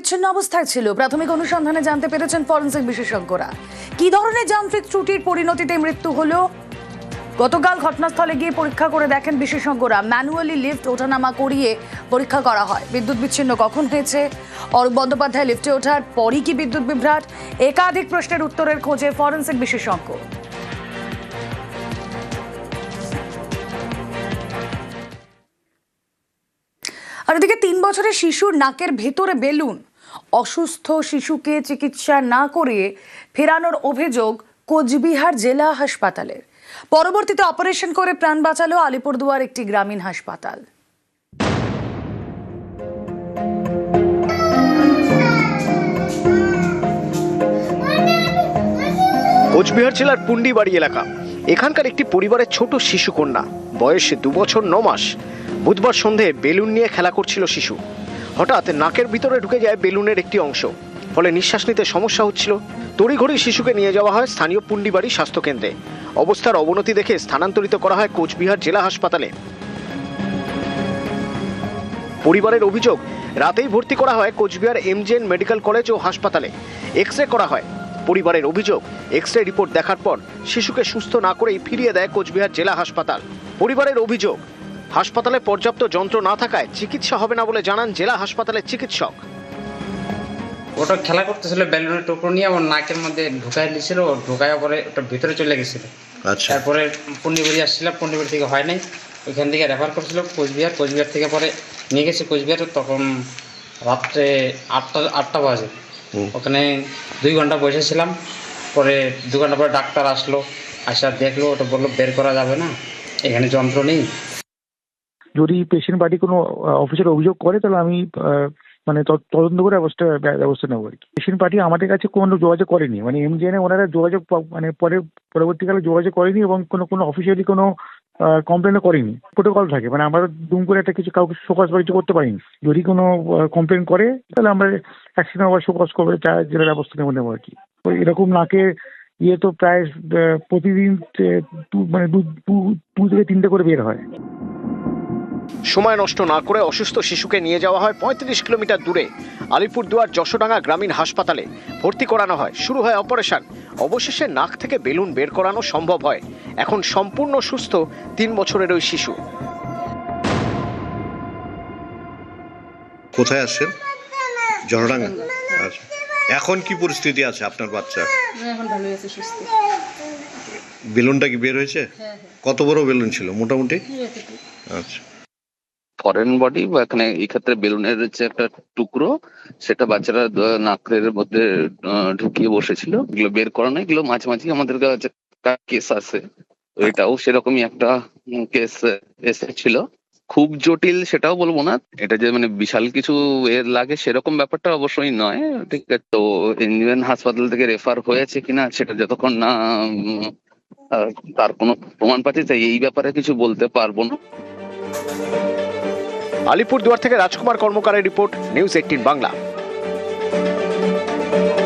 বিচ্ছিন্ন অবস্থায় ছিল। প্রাথমিক অনুসন্ধানে জানতে পেরেছেন ফরেনসিক বিশেষজ্ঞরা কি ধরনের যান্ত্রিক ত্রুটির পরিণতিতে মৃত্যু হলো। গতকাল ঘটনাস্থলে গিয়ে পরীক্ষা করে দেখেন বিশেষজ্ঞরা। ম্যানুয়ালি লিফট ওঠানামা করিয়ে পরীক্ষা করা হয়। বিদ্যুৎ বিচ্ছিন্ন কখন হয়েছে, অরূপ বন্দ্যোপাধ্যায় লিফটে ওঠার পরই কি বিদ্যুৎ বিভ্রাট, একাধিক প্রশ্নের উত্তরের খোঁজে ফরেনসিক বিশেষজ্ঞ। আর এদিকে 3 বছরের শিশুর নাকের ভেতরে বেলুন, অসুস্থ শিশুকে চিকিৎসা না করিয়ে ফেরানোর অভিযোগ কোচবিহার জেলা হাসপাতালের। পরবর্তীতে অপারেশন করে প্রাণ বাঁচালো আলিপুরদুয়ার একটি গ্রামীণ হাসপাতাল। কোচবিহার জেলার পুন্ডিবাড়ি এলাকা। এখানকার একটি পরিবারের ছোট শিশু কন্যা, বয়স 2 বছর 9 মাস। বুধবার সন্ধে বেলুন নিয়ে খেলা করছিল শিশু। হঠাৎ নাকের ভিতরে ঢুকে যায় বেলুনের একটি অংশ, ফলে নিঃশ্বাস নিতে সমস্যা হচ্ছিল। তড়িঘড়ি শিশুকে নিয়ে যাওয়া হয় স্থানীয় পুন্ডিবাড়ি স্বাস্থ্যকেন্দ্রে। অবস্থার অবনতি দেখে স্থানান্তরিত করা হয় কোচবিহার জেলা হাসপাতালে। পরিবারের অভিযোগ, রাতেই ভর্তি করা হয় কোচবিহার এমজেএন মেডিকেল কলেজ ও হাসপাতালে। এক্স-রে করা হয়। পরিবারের অভিযোগ, এক্স-রে রিপোর্ট দেখার পর শিশুকে সুস্থ না করেই ফিরিয়ে দেয় কোচবিহার জেলা হাসপাতাল। পরিবারের অভিযোগ, হাসপাতালে পর্যাপ্ত যন্ত্র না থাকায় চিকিৎসা হবে না বলে জানান জেলা হাসপাতালের চিকিৎসক। ওটা খেলা করতেছিল, বেলুনের টুকরো নিয়ে আমার নাকের মধ্যে ঢুকাই দিয়েছিল, ঢুকায় পরে ওটা ভিতরে চলে গেছিল। আচ্ছা, তারপরে পুন্ডিবাড়ি আসছিল, পুন্ডিবাড়ি থেকে হয় নাই, ওইখান থেকে রেফার করছিল কোচবিহার থেকে পরে নিয়ে গেছে কোচবিহারে। তখন রাত্রে 8টা বাজে। ওখানে 2 ঘন্টা বসেছিলাম। পরে 2 ঘন্টা পরে ডাক্তার আসলো, আসা দেখলো, ওটা বললো বের করা যাবে না, এখানে যন্ত্র নেই। যদি পেশেন্ট পার্টি কোনো অফিসের অভিযোগ করে তাহলে আমি মানে তদন্ত করে ব্যবস্থা নেবো আর কি। পেশেন্ট পার্টি আমাদের কাছে কোনো যোগাযোগ করেনি, মানে এমজিএনে ওনারা যোগাযোগ মানে পরবর্তীকালে যোগাযোগ করেনি এবং কোনো অফিসিয়ালি কোনো কমপ্লেনও করেনি। প্রোটোকল থাকে, মানে আমরা দুম করে একটা কিছু কাউকে শোকজ বা কিছু করতে পারিনি। যদি কোনো কমপ্লেন করে তাহলে আমরা অ্যাকশন আবার শোকজ করবে, যেটা ব্যবস্থা নেবো আর কি। এরকম নাকে ইয়ে তো প্রায় প্রতিদিন মানে 2 থেকে 3টে করে বের হয়। সময় নষ্ট না করে অসুস্থ শিশুকে নিয়ে যাওয়া হয় 35 কিলোমিটার দূরে আলিপুরদুয়ার যশোডাঙ্গা গ্রামীণ হাসপাতালে। ভর্তি করানো হয়, শুরু হয় অপারেশন। অবশেষে নাক থেকে বেলুন বের করানো সম্ভব হয়। এখন সম্পূর্ণ সুস্থ 3 বছরের ওই শিশু। কোথায় আসছেন? জনডাঙ্গা। আচ্ছা, এখন কি পরিস্থিতি আছে আপনার বাচ্চা? এখন ভালো আছে, সুস্থ। বেলুনটা কি বের হয়েছে? কত বড় বেলুন ছিল মোটামুটি? আচ্ছা, ফরেন বডি বা এখানে এই ক্ষেত্রে বেলুনের যে একটা টুকরো, সেটা বাচ্চারা নাকের মধ্যে ঢুকিয়ে বসেছিল। এগুলো বের করানো, এগুলো মাঝে মাঝে আমাদের কাছে কেস আছে, এটাও সেরকমই একটা কেস এসেছিল। খুব জটিল সেটাও বলবো না, এটা যে মানে বিশাল কিছু এর লাগে সেরকম ব্যাপারটা অবশ্যই নয়। ঠিক আছে, তো ইন্ডিয়ান হাসপাতাল থেকে রেফার হয়েছে কিনা সেটা যতক্ষণ না তার কোনো প্রমাণ পাচ্ছি, তাই এই ব্যাপারে কিছু বলতে পারবো না। আলিপুরদুয়ার থেকে রাজকুমার কর্মকারের রিপোর্ট, নিউজ 18 বাংলা।